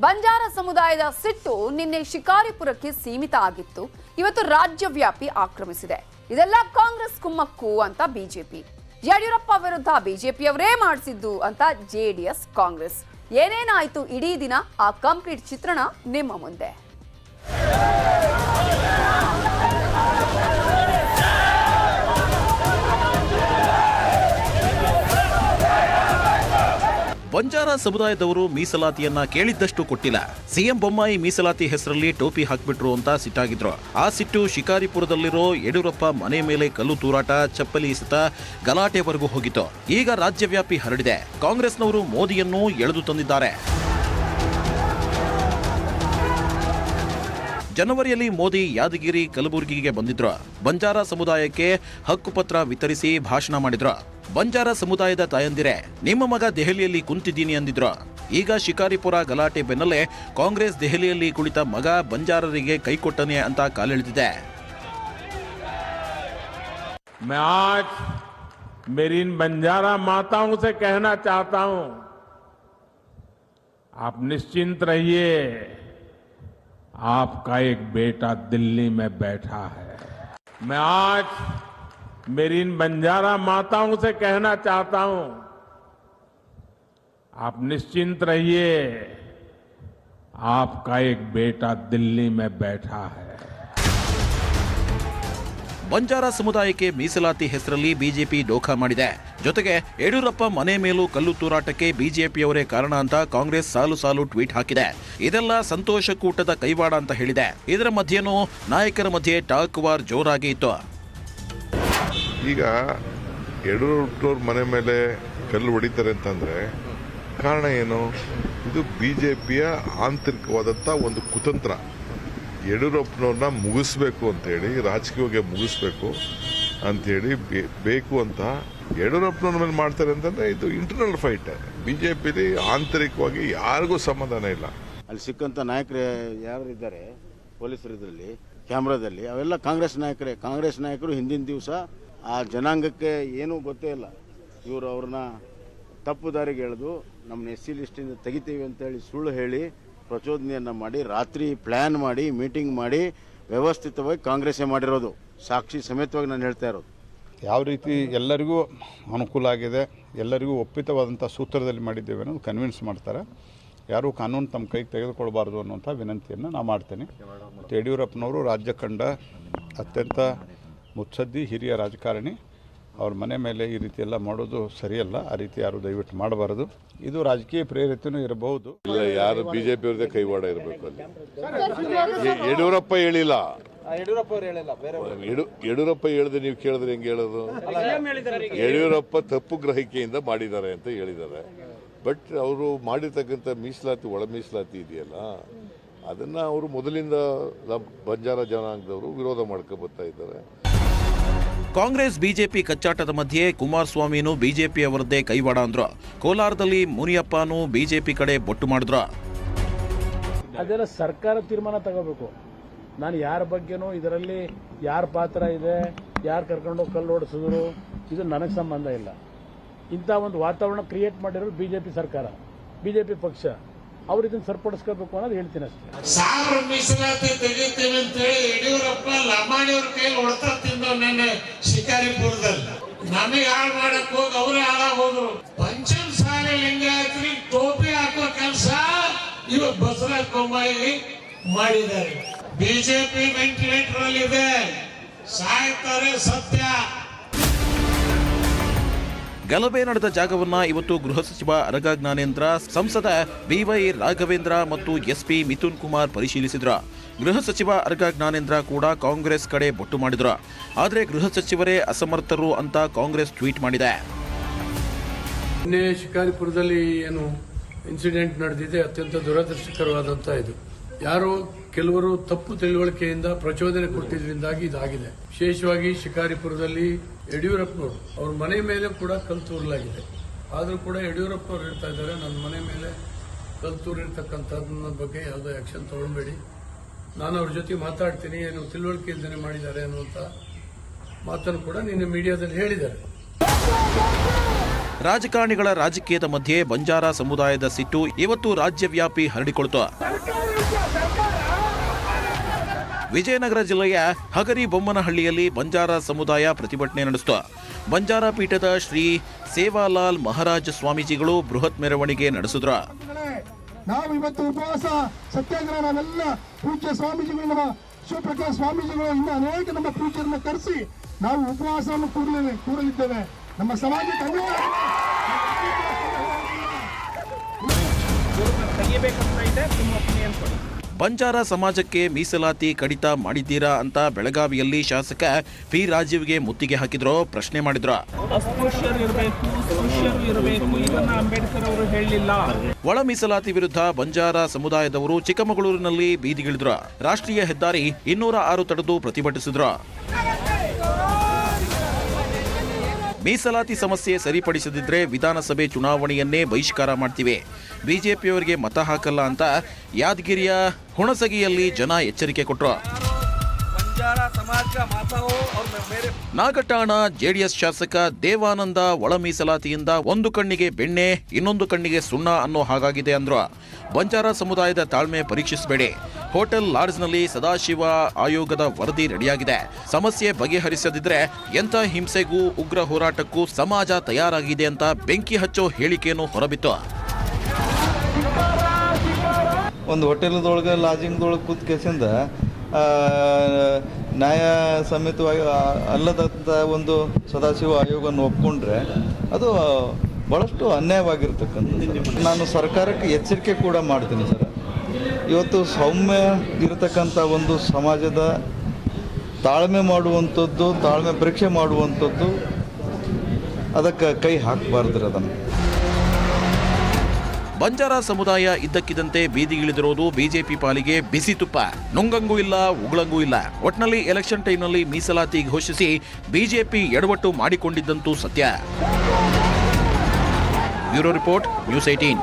ಬಂಜಾರ ಸಮುದಾಯದ ಸಿಟ್ಟು ನಿನ್ನೆ ಶಿಕಾರಿಪುರಕ್ಕೆ ಸೀಮಿತ ಆಗಿತ್ತು. ಇವತ್ತು ರಾಜ್ಯವ್ಯಾಪಿ ಆಕ್ರಮಿಸಿದೆ. ಇದೆಲ್ಲ ಕಾಂಗ್ರೆಸ್ ಕುಮ್ಮಕ್ಕು ಅಂತ ಬಿಜೆಪಿ, ಯಡಿಯೂರಪ್ಪ ವಿರುದ್ಧ ಬಿಜೆಪಿಯವರೇ ಮಾಡಿಸಿದ್ದು ಅಂತ ಜೆಡಿಎಸ್, ಕಾಂಗ್ರೆಸ್. ಏನೇನಾಯ್ತು ಇಡೀ ದಿನ ಆ ಕಂಪ್ಲೀಟ್ ಚಿತ್ರಣ ನಿಮ್ಮ ಮುಂದೆ. ಬಂಜಾರ ಸಮುದಾಯದವರು ಮೀಸಲಾತಿಯನ್ನ ಕೇಳಿದ್ದಷ್ಟು ಕೊಟ್ಟಿಲ್ಲ. ಸಿಎಂ ಬೊಮ್ಮಾಯಿ ಮೀಸಲಾತಿ ಹೆಸರಲ್ಲಿ ಟೋಪಿ ಹಾಕ್ಬಿಟ್ರು ಅಂತ ಸಿಟ್ಟಾಗಿದ್ರು. ಆ ಸಿಟ್ಟು ಶಿಕಾರಿಪುರದಲ್ಲಿರೋ ಯಡಿಯೂರಪ್ಪ ಮನೆ ಮೇಲೆ ಕಲ್ಲು ತೂರಾಟ, ಚಪ್ಪಲಿ ಎಸೆತ, ಗಲಾಟೆವರೆಗೂ ಹೋಗಿತ್ತು. ಈಗ ರಾಜ್ಯವ್ಯಾಪಿ ಹರಡಿದೆ. ಕಾಂಗ್ರೆಸ್ನವರು ಮೋದಿಯನ್ನು ಎಳೆದು ತಂದಿದ್ದಾರೆ. ಜನವರಿಯಲ್ಲಿ ಮೋದಿ ಯಾದಗಿರಿ, ಕಲಬುರಗಿಗೆ ಬಂದಿದ್ರು. ಬಂಜಾರ ಸಮುದಾಯಕ್ಕೆ ಹಕ್ಕುಪತ್ರ ವಿತರಿಸಿ ಭಾಷಣ ಮಾಡಿದ್ರು. ಬಂಜಾರ ಸಮುದಾಯದ ತಾಯಂದಿರೇ, ನಿಮ್ಮ ಮಗ ದೆಹಲಿಯಲ್ಲಿ ಕುಂತಿದ್ದೀನಿ ಅಂದಿದ್ರು. ಈಗ ಶಿಕಾರಿಪುರ ಗಲಾಟೆ ಬೆನ್ನಲ್ಲೇ ಕಾಂಗ್ರೆಸ್ ದೆಹಲಿಯಲ್ಲಿ ಕುಳಿತ ಮಗ ಬಂಜಾರರಿಗೆ ಕೈಕೊಟ್ಟನೆ ಅಂತ ಕಾಲೆಳೆದಿದೆ. मैं आज मेरी इन बंजारा माताओं से कहना चाहता हूं, आप निश्चिंत रहिए, आपका एक बेटा दिल्ली में बैठा है. मैं आज मेरी इन बंजारा माताओं से कहना चाहता हूं, आप निश्चिंत रहिए, आपका एक बेटा दिल्ली में बैठा है. ಬಂಜಾರ ಸಮುದಾಯಕ್ಕೆ ಮೀಸಲಾತಿ ಹೆಸರಲ್ಲಿ ಬಿಜೆಪಿ ಡೋಖಾ ಮಾಡಿದೆ. ಜೊತೆಗೆ ಯಡಿಯೂರಪ್ಪ ಮನೆ ಮೇಲೂ ಕಲ್ಲು ತೂರಾಟಕ್ಕೆ ಬಿಜೆಪಿಯವರೇ ಕಾರಣ ಅಂತ ಕಾಂಗ್ರೆಸ್ ಸಾಲು ಸಾಲು ಟ್ವೀಟ್ ಹಾಕಿದೆ. ಇದೆಲ್ಲ ಸಂತೋಷ ಕೂಟದ ಕೈವಾಡ ಅಂತ ಹೇಳಿದೆ. ಇದರ ಮಧ್ಯೆನೂ ನಾಯಕರ ಮಧ್ಯೆ ಟಾಕ್ ವಾರ್ ಜೋರಾಗಿ ಇತ್ತು. ಈಗ ಯಡಿಯೂರಪ್ಪನವ್ರ ಮನೆ ಮೇಲೆ ಕಲ್ಲು ಹೊಡಿತಾರೆ ಅಂತಂದ್ರೆ ಕಾರಣ ಏನು? ಇದು ಬಿಜೆಪಿಯ ಆಂತರಿಕವಾದಂಥ ಒಂದು ಕುತಂತ್ರ. ಯಡಿಯೂರಪ್ಪನವ್ರನ್ನ ಮುಗಿಸ್ಬೇಕು ಅಂತೇಳಿ, ರಾಜಕೀಯವಾಗಿ ಮುಗಿಸ್ಬೇಕು ಅಂಥೇಳಿ ಬೇಕು ಅಂತ ಯಡಿಯೂರಪ್ಪನವ್ರ ಮೇಲೆ ಮಾಡ್ತಾರೆ ಅಂತಂದ್ರೆ ಇದು ಇಂಟರ್ನಲ್ ಫೈಟ್. ಬಿಜೆಪಿಲಿ ಆಂತರಿಕವಾಗಿ ಯಾರಿಗೂ ಸಮಾಧಾನ ಇಲ್ಲ. ಅಲ್ಲಿ ಸಿಕ್ಕಂತ ನಾಯಕರು ಯಾರು ಇದ್ದಾರೆ ಪೊಲೀಸರು ಇದರಲ್ಲಿ ಕ್ಯಾಮ್ರಾದಲ್ಲಿ, ಅವೆಲ್ಲ ಕಾಂಗ್ರೆಸ್ ನಾಯಕರೇ. ಕಾಂಗ್ರೆಸ್ ನಾಯಕರು ಹಿಂದಿನ ದಿವಸ ಆ ಜನಾಂಗಕ್ಕೆ ಏನೂ ಗೊತ್ತೇ ಇಲ್ಲ, ಇವರು ಅವ್ರನ್ನ ತಪ್ಪು ದಾರಿಗೆ ಎಳೆದು ನಮ್ಮನ್ನ SC ಲಿಸ್ಟಿಂದ ತೆಗಿತೀವಿ ಅಂತೇಳಿ ಸುಳ್ಳು ಹೇಳಿ ಪ್ರಚೋದನೆಯನ್ನು ಮಾಡಿ ರಾತ್ರಿ ಪ್ಲ್ಯಾನ್ ಮಾಡಿ ಮೀಟಿಂಗ್ ಮಾಡಿ ವ್ಯವಸ್ಥಿತವಾಗಿ ಕಾಂಗ್ರೆಸ್ಸೇ ಮಾಡಿರೋದು. ಸಾಕ್ಷಿ ಸಮೇತವಾಗಿ ನಾನು ಹೇಳ್ತಾ ಇರೋದು. ಯಾವ ರೀತಿ ಎಲ್ಲರಿಗೂ ಅನುಕೂಲ ಆಗಿದೆ, ಎಲ್ಲರಿಗೂ ಒಪ್ಪಿತವಾದಂಥ ಸೂತ್ರದಲ್ಲಿ ಮಾಡಿದ್ದೇವೆ ಅನ್ನೋದು ಕನ್ವಿನ್ಸ್ ಮಾಡ್ತಾರೆ. ಯಾರೂ ಕಾನೂನು ತಮ್ಮ ಕೈಗೆ ತೆಗೆದುಕೊಳ್ಬಾರ್ದು ಅನ್ನುವಂಥ ವಿನಂತಿಯನ್ನು ನಾನು ಮಾಡ್ತೇನೆ. ಮತ್ತು ಯಡಿಯೂರಪ್ಪನವರು ರಾಜ್ಯ ಕಂಡ ಅತ್ಯಂತ ಮುತ್ಸದ್ದಿ ಹಿರಿಯ ರಾಜಕಾರಣಿ. ಅವ್ರ ಮನೆ ಮೇಲೆ ಈ ರೀತಿ ಎಲ್ಲ ಮಾಡೋದು ಸರಿಯಲ್ಲ. ಆ ರೀತಿ ಯಾರು ದಯವಿಟ್ಟು ಮಾಡಬಾರದು. ಇದು ರಾಜಕೀಯ ಪ್ರೇರಿತನೂ ಇರಬಹುದು. ಇಲ್ಲ, ಯಾರು ಬಿಜೆಪಿ ಅವ್ರದೇ ಕೈವಾಡ ಇರಬೇಕು ಅಲ್ಲಿ. ಯಡಿಯೂರಪ್ಪ ಹೇಳಿಲ್ಲ, ಯಡಿಯೂರಪ್ಪ ಹೇಳಿದ್ರೆ ನೀವು ಕೇಳಿದ್ರೆ ಹೆಂಗೆ ಹೇಳೋದು? ಯಡಿಯೂರಪ್ಪ ತಪ್ಪು ಗ್ರಹಿಕೆಯಿಂದ ಮಾಡಿದ್ದಾರೆ ಅಂತ ಹೇಳಿದ್ದಾರೆ. ಬಟ್ ಅವರು ಮಾಡಿರ್ತಕ್ಕಂಥ ಮೀಸಲಾತಿ, ಒಳ ಮೀಸಲಾತಿ ಇದೆಯಲ್ಲ, ಅದನ್ನ ಅವರು ಮೊದಲಿಂದ ಬಂಜಾರ ಜನಾಂಗದವರು ವಿರೋಧ ಮಾಡ್ಕೊ ಬರ್ತಾ ಇದ್ದಾರೆ. ಕಾಂಗ್ರೆಸ್ ಬಿಜೆಪಿ ಕಚ್ಚಾಟದ ಮಧ್ಯೆ ಕುಮಾರಸ್ವಾಮಿನೂ ಬಿಜೆಪಿಯವರದ್ದೇ ಕೈವಾಡ ಅಂದ್ರು. ಕೋಲಾರದಲ್ಲಿ ಮುನಿಯಪ್ಪನೂ ಬಿಜೆಪಿ ಕಡೆ ಬೊಟ್ಟು ಮಾಡಿದ್ರು. ಅದೆಲ್ಲ ಸರ್ಕಾರ ತೀರ್ಮಾನ ತಗೋಬೇಕು. ನಾನು ಯಾರ ಬಗ್ಗೆನೂ ಇದರಲ್ಲಿ ಯಾರ ಪಾತ್ರ ಇದೆ, ಯಾರು ಕರ್ಕೊಂಡೋಗಿ ಕಲ್ಲು ಓಡಿಸಿದ್ರು, ಇದು ನನಗೆ ಸಂಬಂಧ ಇಲ್ಲ. ಇಂಥ ಒಂದು ವಾತಾವರಣ ಕ್ರಿಯೇಟ್ ಮಾಡಿರೋದು ಬಿಜೆಪಿ ಸರ್ಕಾರ, ಬಿಜೆಪಿ ಪಕ್ಷ. ಅವ್ರು ಇದನ್ನು ಸರಿಪಡಿಸ್ಕೋಬೇಕು ಅನ್ನೋದು ಹೇಳ್ತೀನಿ ಅಷ್ಟೇ. ಸಾವಿರ ಮೀಸಲಾತಿ ತೆಗಿತೇವೆ ಅಂತ ಹೇಳಿ ಯಡಿಯೂರಪ್ಪ ಲಮಾಣಿಯವ್ರ ಕೈಲಿ ಹೊಡೆತ ತಿಂದು ನೆನ್ನೆ ಶಿಕಾರಿಪುರದಲ್ಲಿ ನಮಗೆ ಹಾಳು ಮಾಡಕ್ ಹೋಗಿ ಅವರೇ ಹಾಳಾಗಿ ಹೋದ್ರು. ಪಂಚಮ ಸಾಲಿ ಲಿಂಗಾಯತರಿಗೆ ಟೋಪಿ ಹಾಕೋ ಕೆಲಸ ಇವತ್ತು ಬಸವರಾಜ ಬೊಮ್ಮಾಯಿ ಮಾಡಿದ್ದಾರೆ. ಬಿಜೆಪಿ ವೆಂಟಿಲೇಟರ್ ಅಲ್ಲಿ ಇದೆ, ಸಾಯ್ತಾರೆ ಸತ್ಯ. ಗಲಭೆ ನಡೆದ ಜಾಗವನ್ನ ಇವತ್ತು ಗೃಹ ಸಚಿವ ಅರಗ ಜ್ಞಾನೇಂದ್ರ, ಸಂಸದ BY ರಾಘವೇಂದ್ರ ಮತ್ತು SP ಮಿಥುನ್ ಕುಮಾರ್ ಪರಿಶೀಲಿಸಿದ್ರು. ಗೃಹ ಸಚಿವ ಅರಗ ಜ್ಞಾನೇಂದ್ರ ಕೂಡ ಕಾಂಗ್ರೆಸ್ ಕಡೆ ಬೊಟ್ಟು ಮಾಡಿದ್ರು. ಆದರೆ ಗೃಹ ಸಚಿವರೇ ಅಸಮರ್ಥರು ಅಂತ ಕಾಂಗ್ರೆಸ್ ಟ್ವೀಟ್ ಮಾಡಿದೆ. ನಿನ್ನೆ ಶಿಕಾರಿಪುರದಲ್ಲಿ ಏನು ಇನ್ಸಿಡೆಂಟ್ ನಡೆದಿದೆ ಅತ್ಯಂತ ದುರದೃಷ್ಟಕರವಾದಂಥ ಇದು. ಯಾರೋ ಕೆಲವರು ತಪ್ಪು ತಿಳುವಳಿಕೆಯಿಂದ ಪ್ರಚೋದನೆ ಕೊಟ್ಟಿದ್ರಿಂದಾಗಿ ಇದಾಗಿದೆ. ವಿಶೇಷವಾಗಿ ಶಿಕಾರಿಪುರದಲ್ಲಿ ಯಡಿಯೂರಪ್ಪನವರು ಅವ್ರ ಮನೆ ಮೇಲೆ ಕೂಡ ಕಲ್ಲು ತೂರಲಾಗಿದೆ. ಆದರೂ ಕೂಡ ಯಡಿಯೂರಪ್ಪನವ್ರು ಹೇಳ್ತಾ ಇದ್ದಾರೆ, ನನ್ನ ಮನೆ ಮೇಲೆ ಕಲ್ಲು ತೂರಿರ್ತಕ್ಕಂಥದ್ರ ಬಗ್ಗೆ ಯಾವುದೋ ಆಕ್ಷನ್ ತಗೊಳ್ಬೇಡಿ, ನಾನು ಅವ್ರ ಜೊತೆ ಮಾತಾಡ್ತೀನಿ, ಏನು ತಿಳುವಳಿಕೆ ಇಲ್ದೇನೆ ಮಾಡಿದ್ದಾರೆ ಅನ್ನುವಂಥ ಮಾತನ್ನು ಕೂಡ ನಿನ್ನೆ ಮೀಡಿಯಾದಲ್ಲಿ ಹೇಳಿದ್ದಾರೆ. ರಾಜಕಾರಣಿಗಳ ರಾಜಕೀಯದ ಮಧ್ಯೆ ಬಂಜಾರ ಸಮುದಾಯದ ಸಿಟ್ಟು ಇವತ್ತು ರಾಜ್ಯವ್ಯಾಪಿ ಹರಡಿಕೊಳ್ತು. ವಿಜಯನಗರ ಜಿಲ್ಲೆಯ ಹಗರಿಬೊಮ್ಮನಹಳ್ಳಿಯಲ್ಲಿ ಬಂಜಾರ ಸಮುದಾಯ ಪ್ರತಿಭಟನೆ ನಡೆಸಿತು. ಬಂಜಾರ ಪೀಠದ ಶ್ರೀ ಸೇವಾಲಾಲ್ ಮಹಾರಾಜ ಸ್ವಾಮೀಜಿಗಳು ಬೃಹತ್ ಮೆರವಣಿಗೆ ನಡೆಸಿದ್ರು. ನಾವು ಇವತ್ತು ಉಪವಾಸ ಸತ್ಯಾಗ್ರಹ ನಾವೆಲ್ಲ ಪೂಜ್ಯ ಸ್ವಾಮೀಜಿಗಳು, ನಮ್ಮ ಶಿವಪ್ರಕಾಶ್ ಸ್ವಾಮೀಜಿಗಳು, ಇನ್ನು ಅನೇಕ ನಮ್ಮ ಪೂಜ್ಯರನ್ನ ಕರೆಸಿ ನಾವು ಉಪವಾಸವನ್ನು ಕೂರಲಿದ್ದೇವೆ. ನಮ್ಮ ಸಮಾಜಕ್ಕೆ ಬಂಜಾರ ಸಮಾಜಕ್ಕೆ ಮೀಸಲಾತಿ ಕಡಿತ ಮಾಡಿದ್ದೀರಾ ಅಂತ ಬೆಳಗಾವಿಯಲ್ಲಿ ಶಾಸಕ ಪಿ ರಾಜೀವ್ಗೆ ಮುತ್ತಿಗೆ ಹಾಕಿದ್ರು, ಪ್ರಶ್ನೆ ಮಾಡಿದ್ರು. ಒಳ ಮೀಸಲಾತಿ ವಿರುದ್ಧ ಬಂಜಾರ ಸಮುದಾಯದವರು ಚಿಕ್ಕಮಗಳೂರಿನಲ್ಲಿ ಬೀದಿಗಿಳಿದ್ರು. ರಾಷ್ಟ್ರೀಯ ಹೆದ್ದಾರಿ 206 ತಡೆದು ಪ್ರತಿಭಟಿಸಿದ್ರು. ಮೀಸಲಾತಿ ಸಮಸ್ಯೆ ಸರಿಪಡಿಸದಿದ್ರೆ ವಿಧಾನಸಭೆ ಚುನಾವಣೆಯನ್ನೇ ಬಹಿಷ್ಕಾರ ಮಾಡ್ತೀವಿ, ಬಿಜೆಪಿಯವರಿಗೆ ಮತ ಹಾಕಲ್ಲ ಅಂತ ಯಾದಗಿರಿಯ ಹುಣಸಗಿಯಲ್ಲಿ ಜನ ಎಚ್ಚರಿಕೆ ಕೊಟ್ಟರು. ನಾಗಠಾಣ ಜೆಡಿಎಸ್ ಶಾಸಕ ದೇವಾನಂದ ಒಳ ಮೀಸಲಾತಿಯಿಂದ ಒಂದು ಕಣ್ಣಿಗೆ ಬೆಣ್ಣೆ ಇನ್ನೊಂದು ಕಣ್ಣಿಗೆ ಸುಣ್ಣ ಅನ್ನೋ ಹಾಗಾಗಿದೆ ಅಂದ್ರು. ಬಂಜಾರ ಸಮುದಾಯದ ತಾಳ್ಮೆ ಪರೀಕ್ಷಿಸಬೇಡಿ, ಹೋಟೆಲ್ ಲಾಡ್ಜ್ನಲ್ಲಿ ಸದಾಶಿವ ಆಯೋಗದ ವರದಿ ರೆಡಿಯಾಗಿದೆ, ಸಮಸ್ಯೆ ಬಗೆಹರಿಸದಿದ್ರೆ ಎಂಥ ಹಿಂಸೆಗೂ ಉಗ್ರ ಹೋರಾಟಕ್ಕೂ ಸಮಾಜ ತಯಾರಾಗಿದೆ ಅಂತ ಬೆಂಕಿ ಹಚ್ಚೋ ಹೇಳಿಕೆಯನ್ನು ಹೊರಬಿತ್ತು. ಒಂದು ಹೋಟೆಲ್ದೊಳಗೆ ಲಾಜಿಂಗ್ದೊಳಗೆ ಕೂತ್ ಕೇಸಿಂದ ನ್ಯಾಯ ಸಮೇತವಾಗಿ ಅಲ್ಲದಂಥ ಒಂದು ಸದಾಶಿವ ಆಯೋಗವನ್ನು ಒಪ್ಕೊಂಡ್ರೆ ಅದು ಭಾಳಷ್ಟು ಅನ್ಯಾಯವಾಗಿರ್ತಕ್ಕಂಥದ್ದು. ನಾನು ಸರ್ಕಾರಕ್ಕೆ ಎಚ್ಚರಿಕೆ ಕೂಡ ಮಾಡ್ತೀನಿ ಸರ್. ಇವತ್ತು ಸೌಮ್ಯ ಇರತಕ್ಕಂಥ ಒಂದು ಸಮಾಜದ ತಾಳ್ಮೆ ಮಾಡುವಂಥದ್ದು, ತಾಳ್ಮೆ ಪರೀಕ್ಷೆ ಮಾಡುವಂಥದ್ದು, ಅದಕ್ಕೆ ಕೈ ಹಾಕಬಾರ್ದು. ಅದನ್ನು ಬಂಜಾರ ಸಮುದಾಯ ಇದ್ದಕ್ಕಿದ್ದಂತೆ ಬೀದಿಗಿಳಿದಿರೋದು ಬಿಜೆಪಿ ಪಾಲಿಗೆ ಬಿಸಿ ತುಪ್ಪ. ನುಂಗಂಗೂ ಇಲ್ಲ, ಉಗುಳಂಗೂ ಇಲ್ಲ. ಒಟ್ನಲ್ಲಿ ಎಲೆಕ್ಷನ್ ಟೈಮ್ನಲ್ಲಿ ಮೀಸಲಾತಿ ಘೋಷಿಸಿ ಬಿಜೆಪಿ ಎಡವಟ್ಟು ಮಾಡಿಕೊಂಡಿದ್ದಂತೂ ಸತ್ಯ. Bureau report, news 18.